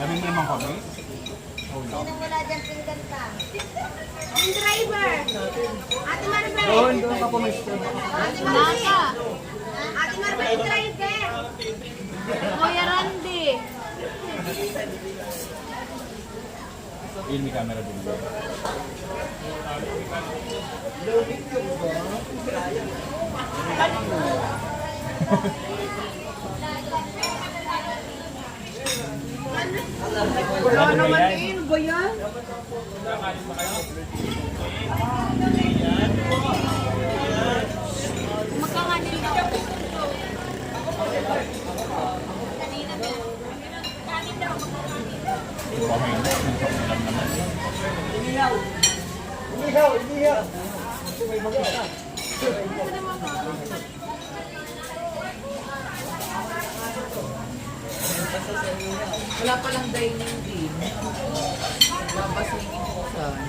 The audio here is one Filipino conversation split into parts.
Kami naman kami. Sino wala dyan pinaganta? Yung driver! Ate Maribel! Doon ka pumisto. Ate Maribel! Ate Maribel, yung driver! Kuya Randy. Yun, may camera din. Wala naman yun. Ba yan? Magkanganil na ako. Kanina ba? Kanin daw. Wala palang dining din. Babasingin ko saan.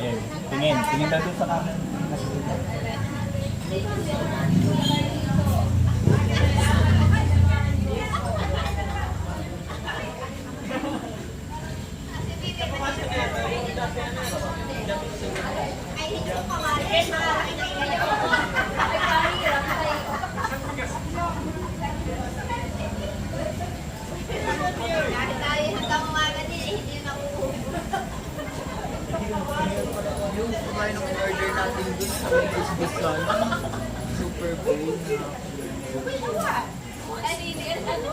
Ayan, tingin. Tingin daw dun sa camera. Ay, hindi ko kawalan. Dahil tayo hanggang umaga din, hindi na Yung kumain ng order natin dun sa Bisbison. Super bowl na.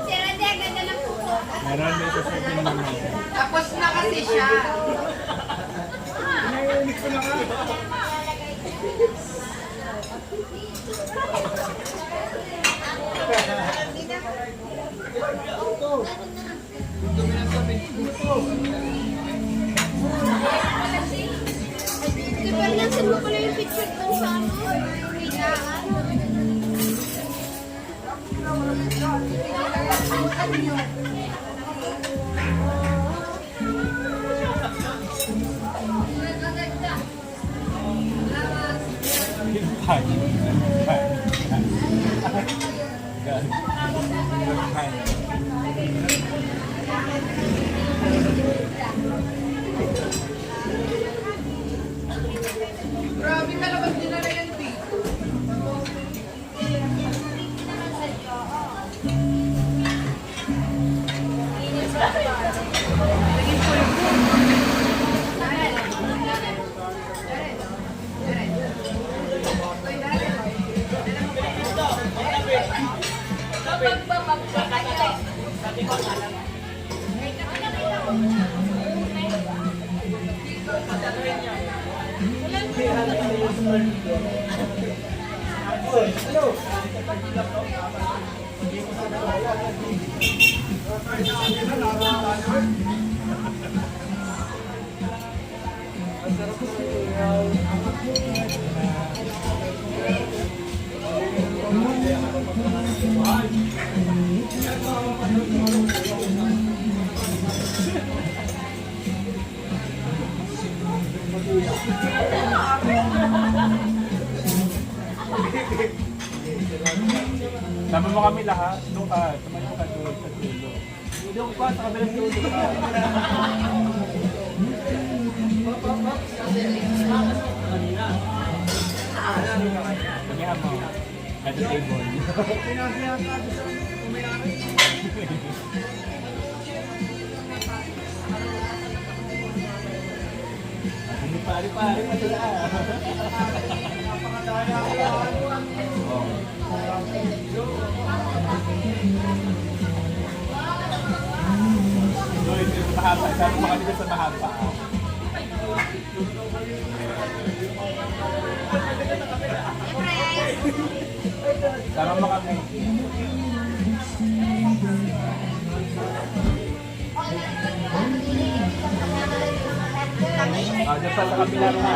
Sira di, ganda ng puso. Meron may sasabihin naman. Tapos na kasi siya. Di ba nasan mo pala yung picture dun sa ano? Pinaan. Grabe ka naman din na yan dito. Sama mo kami lahat. Doon ka. Tumayo ka doon sa dulo. Doon ka sa kabilang dulo ka. Pagyahan mo. At the table. Pari-pari pa sila. So, ito sa mahaba. Sabi mo kami sa mahaba. Sama mo kami. Diyan pa sa kabilang na.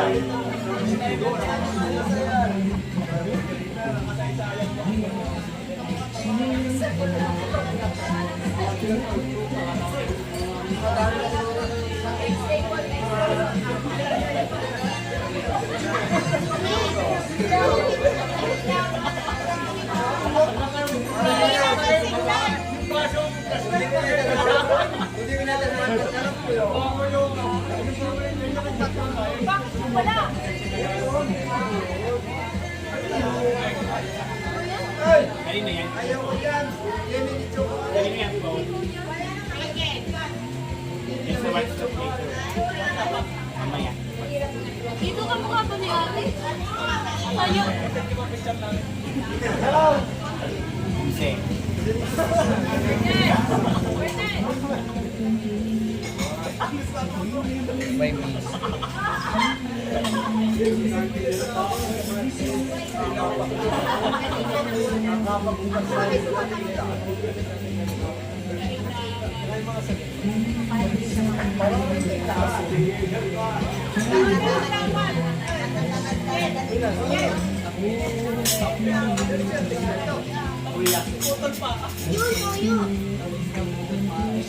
Kanina yan. Kanina yan po. Yes, the white stuff later. Mamaya. Dito ka mukha ba ni ate? Ayaw. Kasi. May miss.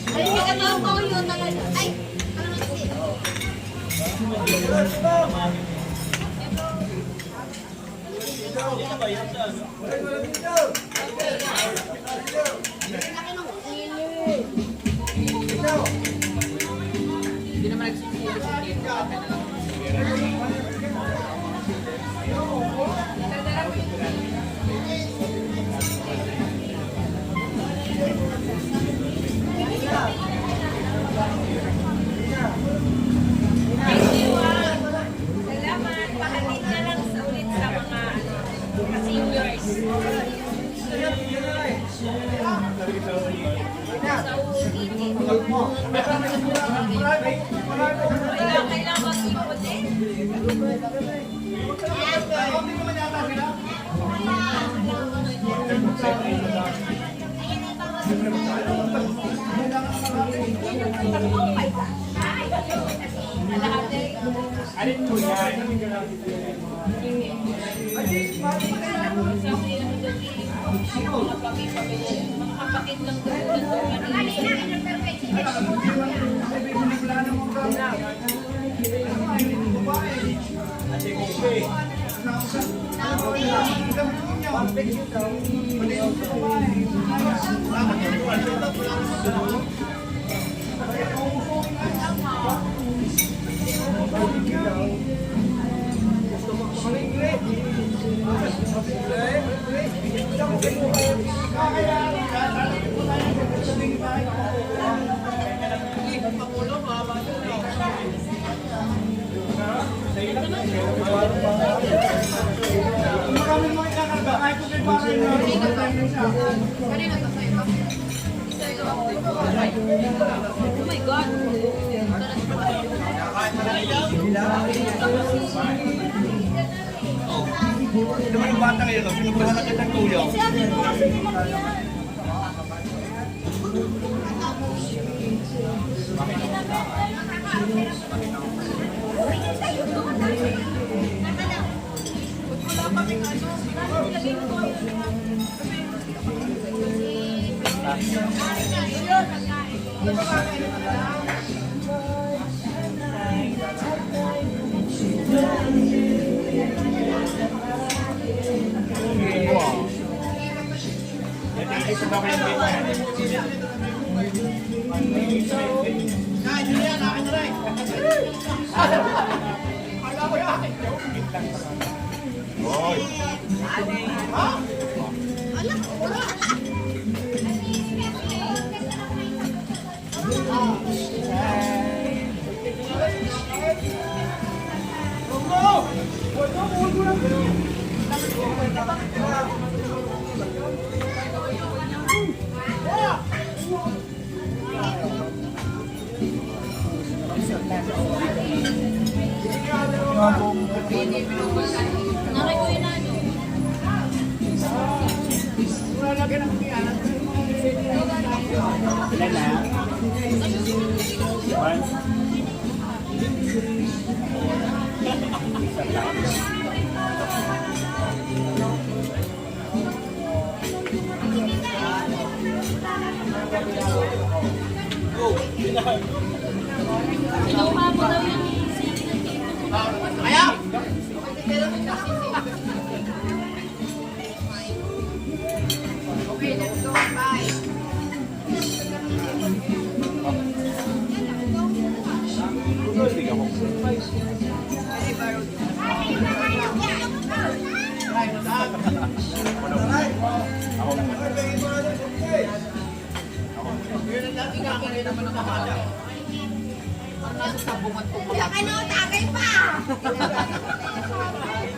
Ay, hindi ka tawag ko yun talaga. Ay, ano kasi? Laki ng ulo. Hindi naman nagsisiyos. Salamat. Pahatid na lang sa ulit sa mga seniors. Sa ulitin. Kailangan mag-ipon eh. Alin po yan? Mga kapatid lang doon. Ate Kupe. Oh my God. Naman yung bata ngayon, pinupuhan na kita ng tulong. Si ate ko kasi nilagyan. Yan yung isa daw kayo Nanay ko yun ano. Ilan na? One. Kinuha mo daw yung sili ng tito. Kaya! Okay, let's go. Bye. Laki na, tagay pa!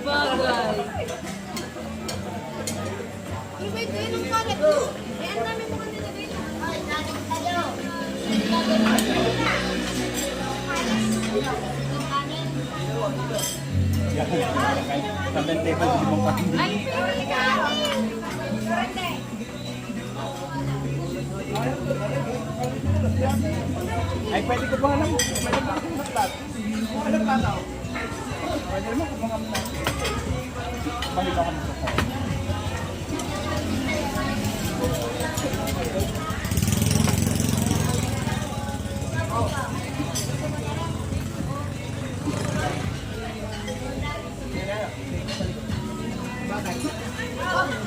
Bagay. Iba ito yun ang kalat. Eh, ang dami mo kanila dito. Ay, dami tayo. Sabing table, hindi mo pa hindi. Ay, pili ka! Pwede. Ay, pwede ko ba alam? Pwede ba ako magplat? Ano pa tao? Pwede mo kung mga mga. Pahila ko nito.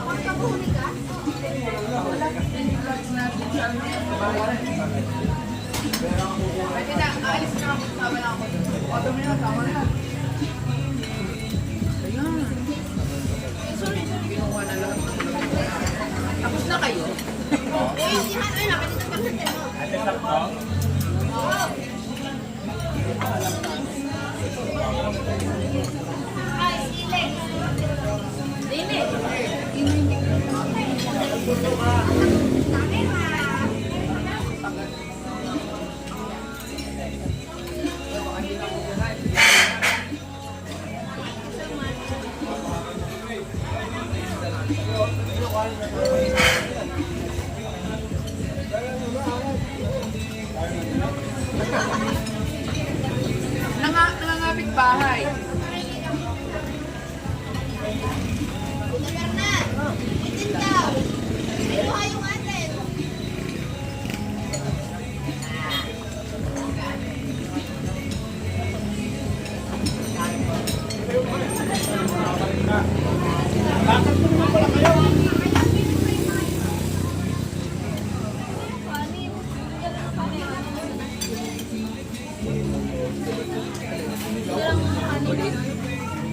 Magkabuhuli ka? Pwede na, aalis na ako. Tama na ako. Tama na, tama na. Ayan. Ginawa na lang. Tapos na kayo? Eh, si Han, ay, nakalimutan ka sa mo. Ate Sakto. Ay, sili. Dini. Dami pa. Nangangapit bahay. Bernard, itin daw. Inuha yung atin.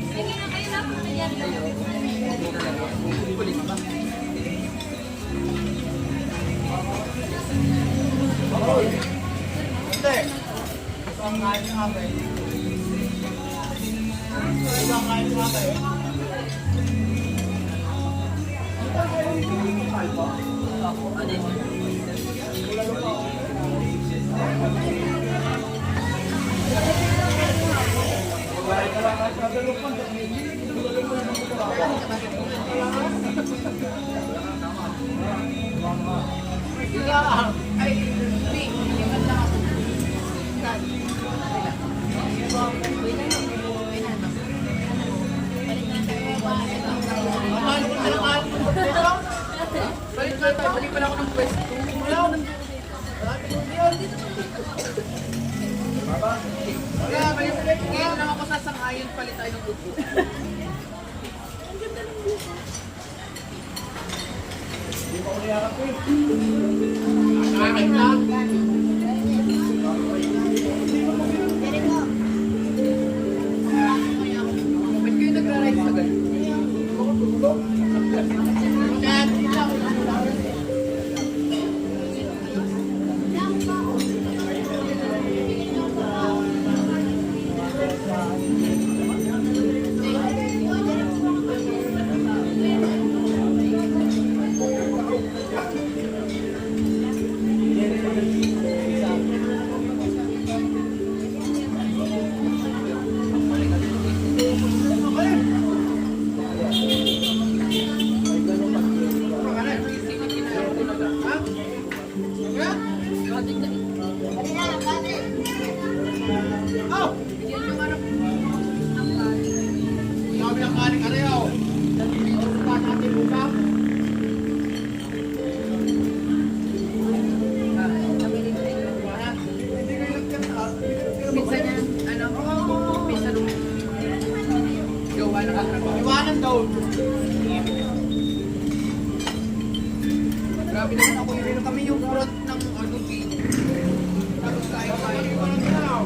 Sige na kayo na. Ayan lang. Hindi. Ito ang kain ng akin. Ito ang kain ng akin. Ay, hindi man lang ako. Mahal ko na lang ako. Balik na tayo, balik pa lang ako ng pwesto. Wala ako ng Wala, balik ngayon lang ako sasangayon, palit tayo ng upo. Akin lang. Pero ko, Ba't kayo nagra-ride sa ganun? Yan, kami ng kaning arayaw. Ba natin buka? Minsan yan, minsan gawa ng katrabaho. Iwanan daw. Grabe naman ako, yun kami yung front ng tapos tayo. Iwanan daw.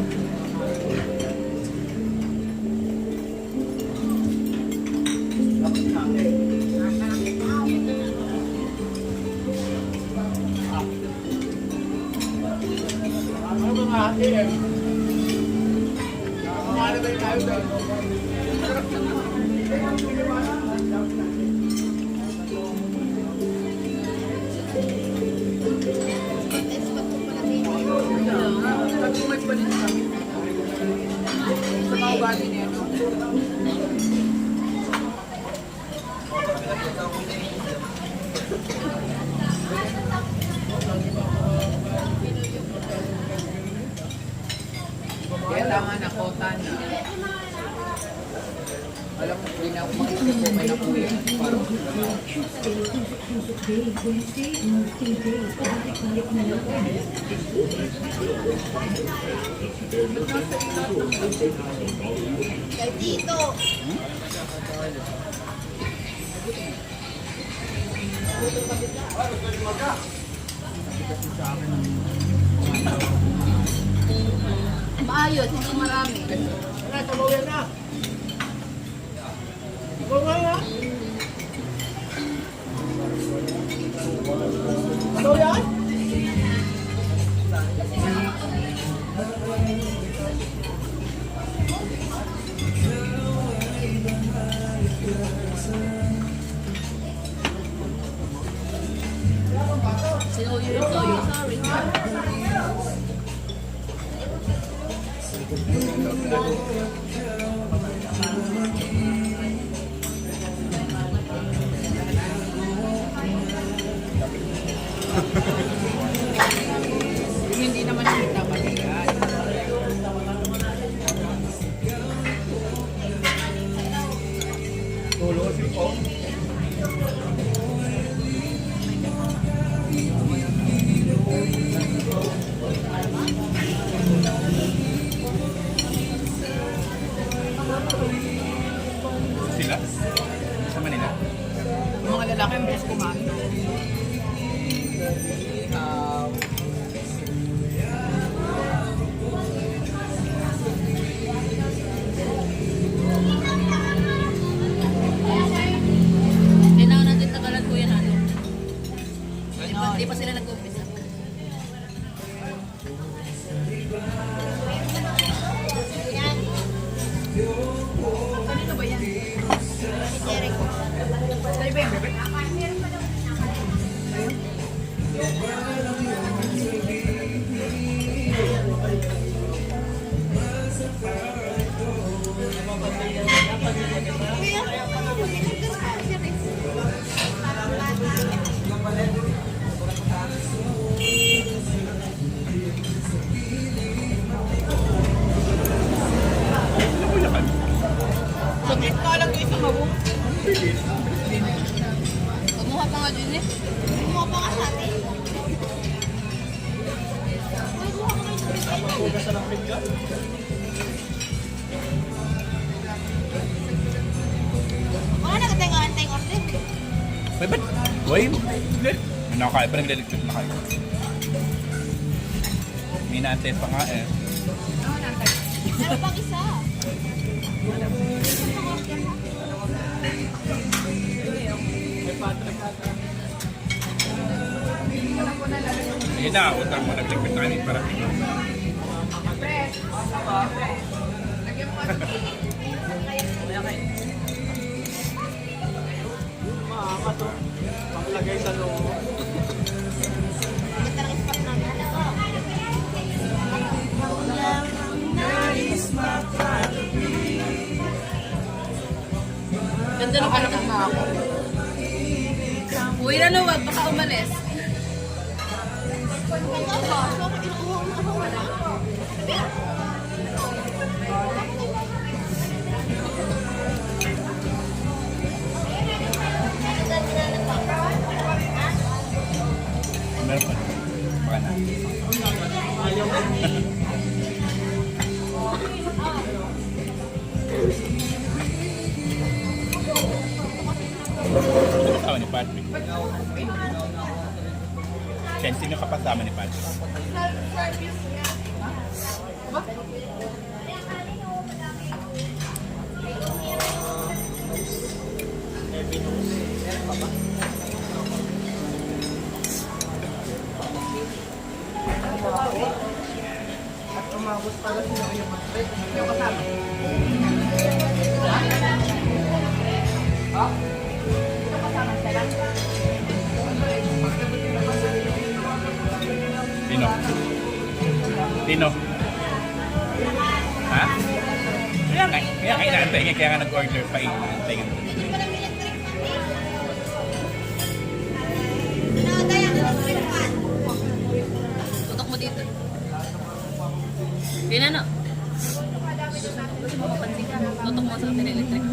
Ano mga ate eh? Nakakala ba yung tayo doon? Sabi may palit kami. Sa mga bali niya. Kaya tama na, kota na. Alam mo, hindi na ako makikita ko may nakuya. Parang Kay Tito. Maayos, hindi marami. tabawian na. Tabawian na. Tabawian? Sinuyo yung toyo. Sorry. Hindi naman kita maliyan. Tulo si po. Sila? Sa Manila? Yung mga lalaki ang best kumain. Kailangan natin tagalan ko yan ano. Di pa sila nag-umpisa. Kanino ba yan? Si Jericho. Sa'yo ba yan, bebe? Kuya, mag-inugas ka siya rin. Saglit ka lang kayo sa mabong. Kumuha pa nga din eh. Kumuha pa nga sa atin. Pugas na ng pinggan. Wala na kateng order. May ba't? Uy, nakakain pa nagliligpit na kayo. May natin pa nga eh. Meron pang isa. Sige na, utang mo nagligpit na kayo para. Maangat to. Paglagay sa loob. Ganda ng spot namin. Ganda ng Nakahanap na ako. Uy, ano wag, baka umalis. Ikaw ba? So, kinukuha mo ako wala. Chen, sino kapasama ni Pat? At umabot pala sila yung mag-break. Yung kasama. Sino? Sino? Ha? Kaya inaantay niya, kaya nga nag-order pa inaantay nga. Tutok mo dito. Yun ano? Tutok mo sa electric.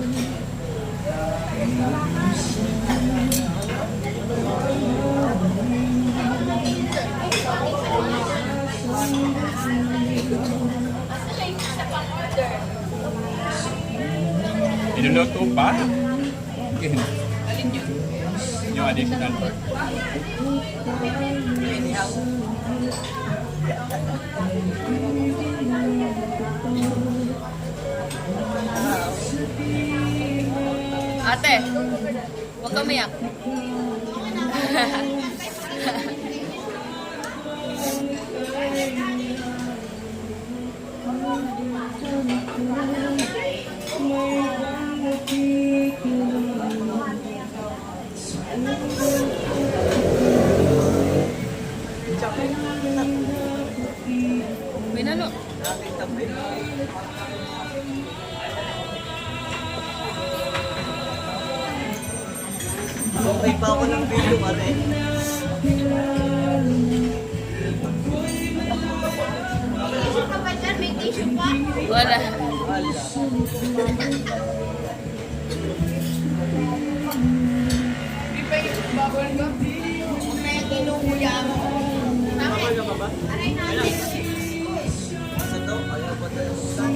Inuluto pa? Yung additional part. Ate, huwag ka umiyak. Binalo. Okay pa ako ng video ka rin. May tissue pa. Wala. Di pa yung bubble gum. May kinukuya mo. Bakit? Aray natin. Sa to, ayaw pa tayo sa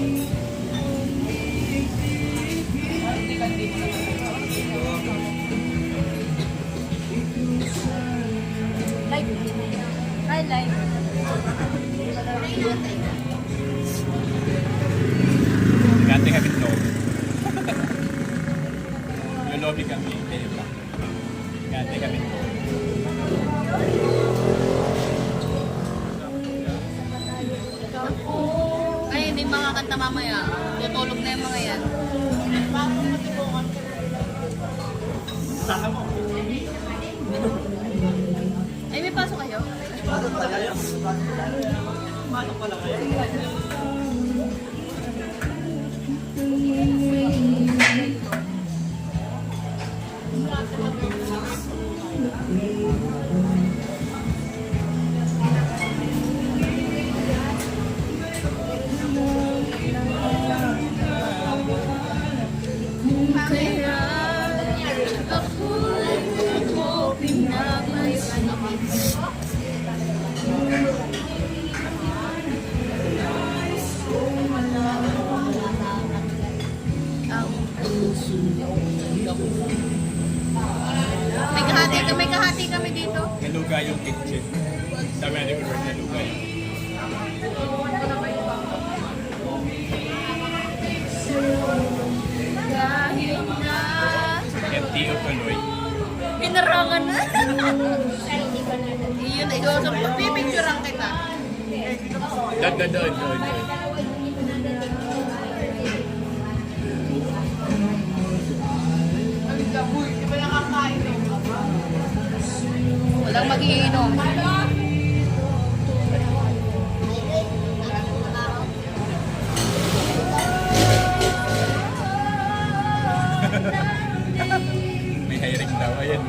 Live. Hi, live. Gante kami lobby. Yung lobby kami, kayo pa. Gante kami lobby. Ay, hindi makakanta mamaya. Tutulog na yung mga yan. Ay, may pasok kayo? Kaya ako pinapayaan. May kahati kami dito. Naluga yung kitchen. Dami na di-order naluga yung Dahil na MTO tuloy. pinarangan na. Iyon na ikaw. Pipicturean kita. Doon. Walang magiinom. May hiring daw, ayan.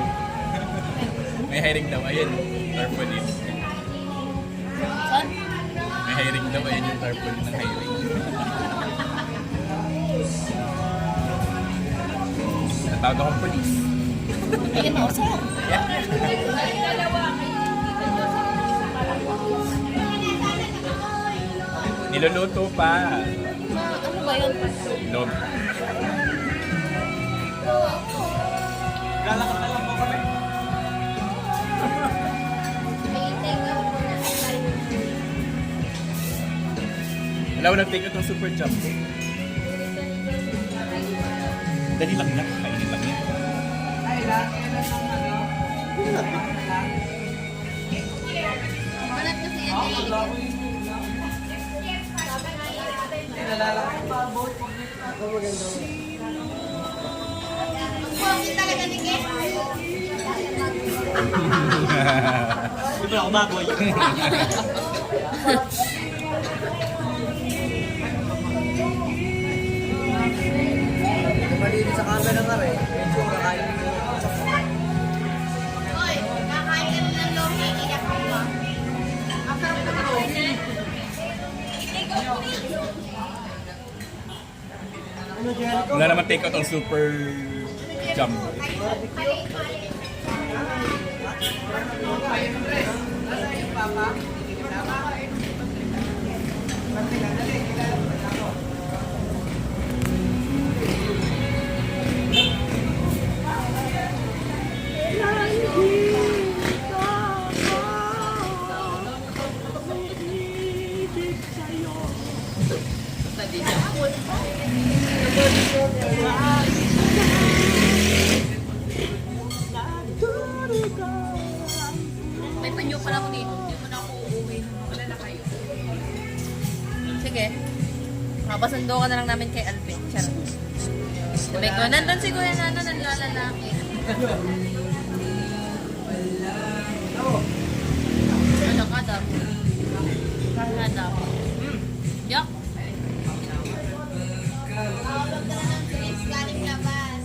May hiring daw, ayan. Tarpaulin. Saan? May hiring daw, ayan yung tarpaulin ng hiring. Natawag akong polis. Iyan ako sa'yo. Niluluto pa. Ano ba yun? Log. Lalakad na lang po kami. Wala ko nag-take out ng super jump. Dali lang na. Kainin lang yan. Balat kasi yan eh. Pogi talaga ni Ken. Di ba ako baboy? Malinis sa camera nga rin. Medyo kakain ko. Hoy, kakain ka ng lomi, iyak ka ba? Ang sarap na lomi. Ikaw po rin. Wala naman take out ng super jump. May panyo pala ako dito. Hindi mo na ako uuwi. Wala na kayo. Sige. Mapasundo ka na lang namin kay Alvin. Charot. Sabi ko, nandun si Kuya Nana, naglalalaki. Ano ka daw? Ano daw? Yak. Tawag ka na ng Chris, galing labas.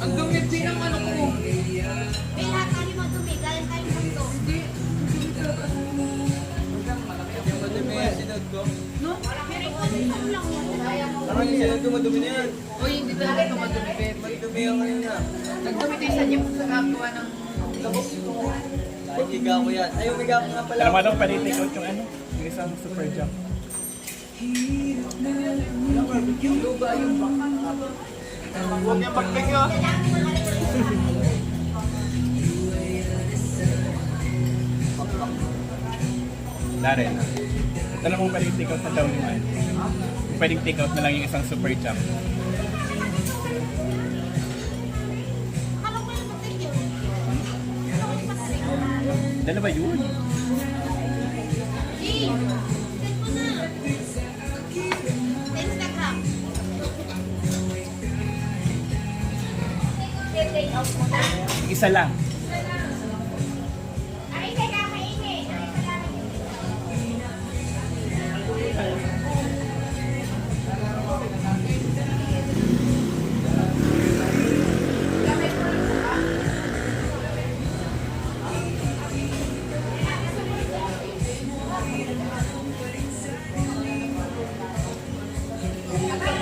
Ang dumi din ang ano ko. May lahat tayo madumi, galing tayong mundo. Madumi yan, sinod ko. Pero ikaw isang lang yan. Parang yung sinod ko madumi na yan. Uy, hindi talaga ito madumi. Madumi ang ano niya. Nagdumi din sa niyo sa kapwa ng... Ay, higa ko yan. Ay, umiga ko nga pala. Alam mo daw, pwede take out yung ano? Yung isang super jump. Luba yung baka. Huwag niyang pagpingyo. Laren. Alam mo pwedeng take out na daw yung ano? Pwedeng take out na lang yung isang super jump. Akala ko yung matigil. Dalawa yun. G, send mo na. Sa Instagram. Take out mo na. Isa lang. Ay, teka, kainin.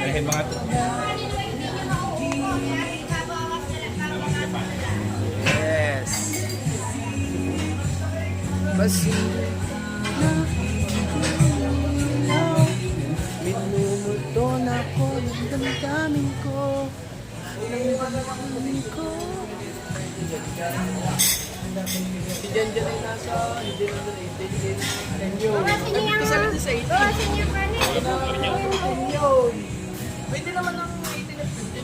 Dahil mga to. Yes. Basi. Minumuto na ko ng damdamin ko. Ng damdamin ko. Si Janjan ay nasa... Hindi na doon 18. Orasin niyo yan, Kasali ha? na sa 18. Orasin niyo, Bernie. Pwede naman ng 18 at 15.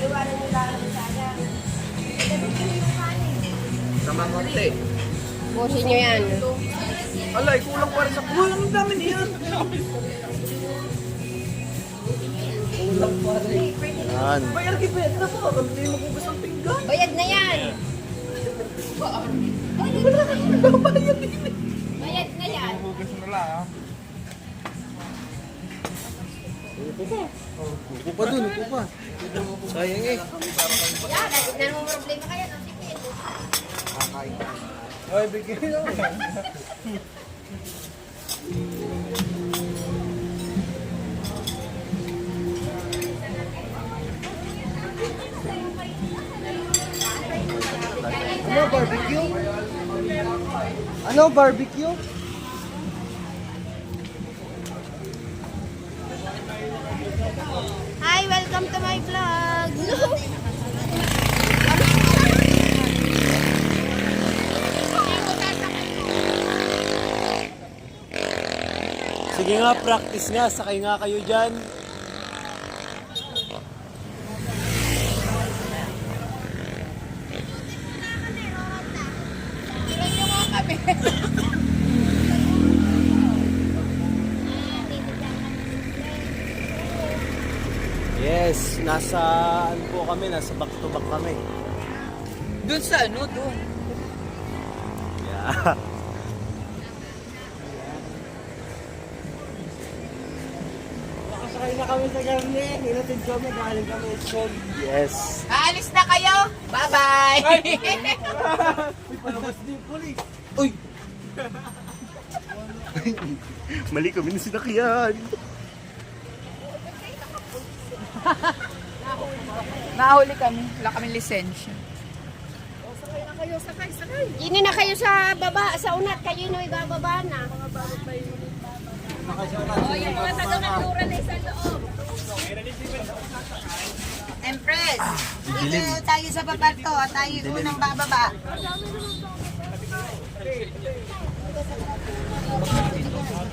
Iwanan niyo lang ang sana. Gamitin niyo yung kanin. Sama konti. Busin niyo yan. Alay, kulang pa rin sa... Kulang ang dami niyan. Kulang pa rin. Yan. Bayar kipet na po. Hindi magugas ang pinggan. Bayad na yan. Bayad na yan. Hugas mo na lang ha. Upo pa dun, upo pa. Sayang eh. Wala, lagi na naman problema kaya. No? Sige. Ay, bigyan lang. Ano, barbecue? Ano, barbecue? Hi, welcome to my vlog. Sige nga, practice nga. Sakay nga kayo dyan. Yes, nasa ano po kami, nasa back to back kami. Doon sa ano, doon. Yeah. Nakasakay na kami sa garni. Hinatid kami, galing kami sa yes. Aalis na kayo. Bye-bye. Palabas din pulis. Uy! Mali kami na sinakyan. Nahuli kami. Wala kaming lisensya. Hindi na kayo sa baba, sa unat. Kayo na ibababa na. Empress, dito tayo sa baba to. Tayo unang bababa.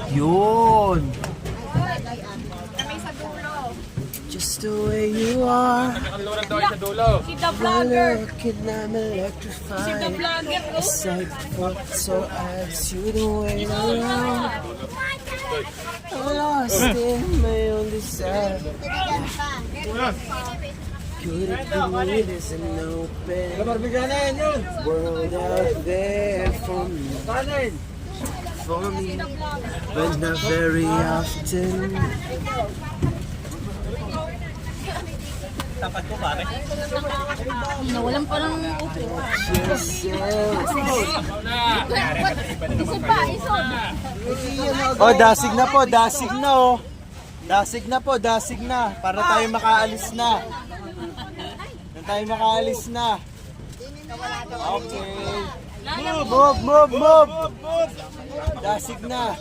Yun. Kami sa dulo. Just the way you are. Nakaluran daw sa dulo. Si the vlogger. Looking, I'm electrified. Si the vlogger. It's like fuck, so I ask you to wait around. I'm lost in my own desire. Could it be me? There's an open world out there for me. For me, but not very often. Tapat ko pare. Nawalan pa ng upo. Yourself. Isod pa, isod. Oh, dasig na po, dasig na oh. Dasig na po, dasig na. Para tayo makaalis na. Para tayo makaalis na. Okay. Move, move, move. Dasig na.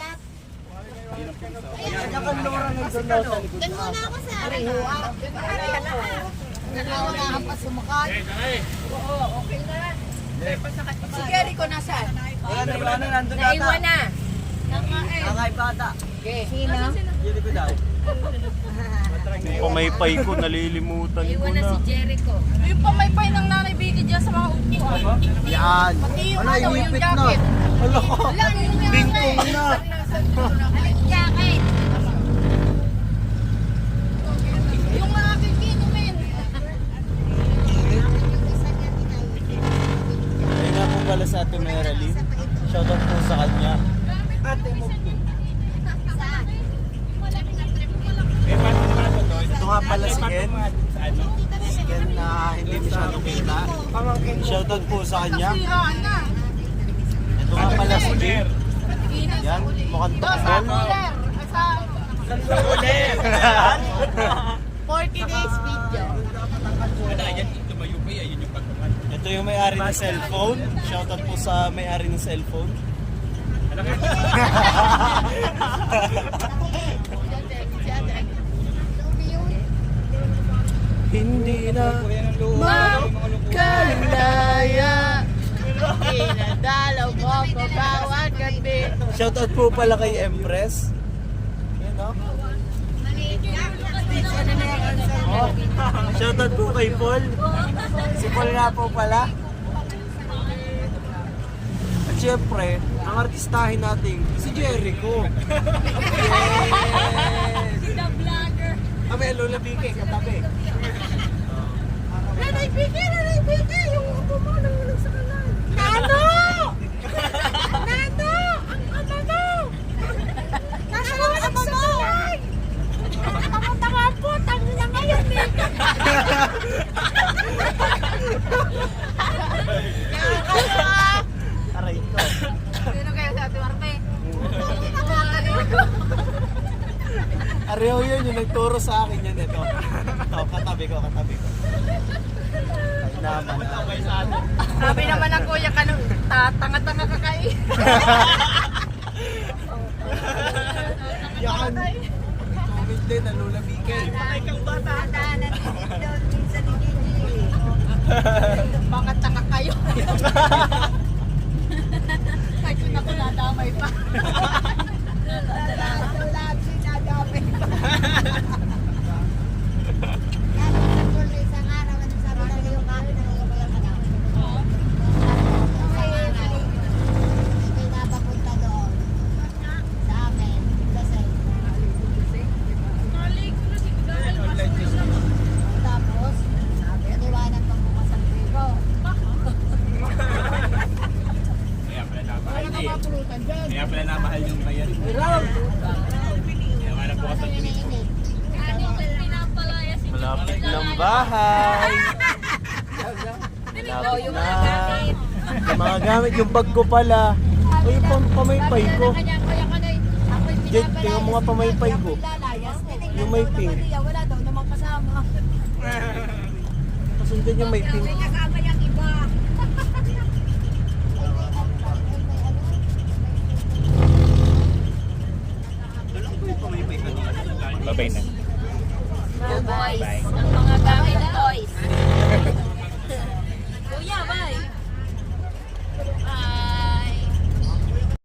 Doon muna ako sa Arihuwa. Nagawa na pa sumakot. Si Gary ko nasaan? Naiwan na. Sino? Pumaypay ko, nalilimutan ko Naiwan na na. si Jericho. Yung pamaypay ng nanay Vicky dyan sa mga upuan. Yan. Yung ano, yung jacket. Wala ko. Wala, yung Bingkong na. Jacket. Yung mga kikinumin. Ayun nga po pala sa Ate Meralyn. Shoutout po sa kanya. Eh, paano naman to? Ito nga pala si Ken. Sa ano? Si Ken na hindi masyadong kita. Shoutout po sa kanya. Ito nga pala si Ken. Yan, mukhang tukmol. 40 days video. Ano, yan, tumayo pa yan. Yun yung pagkaman. Ito yung may-ari ng cellphone. Shoutout po sa may-ari ng cellphone. Ano ka? Hindi na Kalaya. Pinadalaw mo ko bawat gabi. shoutout po pala kay Empress. Yan o. Oh. Shoutout po kay Paul. Si Paul nga po pala. At syempre, ang artistahin natin, si Jericho. Yes! Si the vlogger. Kami, Lola Vicky, katabi. Nanay Vicky! Yung upo mo nangulog sa kanan. Nano! Nano! Ang ama mo! Nasa ang ama mo! Tama-tama po! Tango na ngayon eh! Aray ko. Sino kayo sa Ate Marte? Areho yun, yung nagturo sa akin yan. Ito, katabi ko. Ay naman. Sabi naman ng kuya ka nung tanga-tanga ka kayo. Yan. Comment din, nalulabigay. Daanan doon minsan ni Gigi. Bakit taka kayo? Kahit yun ako nadamay pa. Lahat sinadamay pa. Isang araw, ano sabi na kayo kami na nagabayan ka namin. May napapunta doon sa amin. Kasi tapos, iniwanan pang bukas ang trigo. Kaya pala namahal Kaya pala namahal yung bayan. Kaya wala po kasi Iniinit. Malapit ng bahay. Malapit na. Yung mga gamit, yung bag ko pala. O yung pamaypay ko. Jade, tingnan mo nga pamaypay ko. Yung may pink. Wala daw namang kasama. Kasundan yung may pink.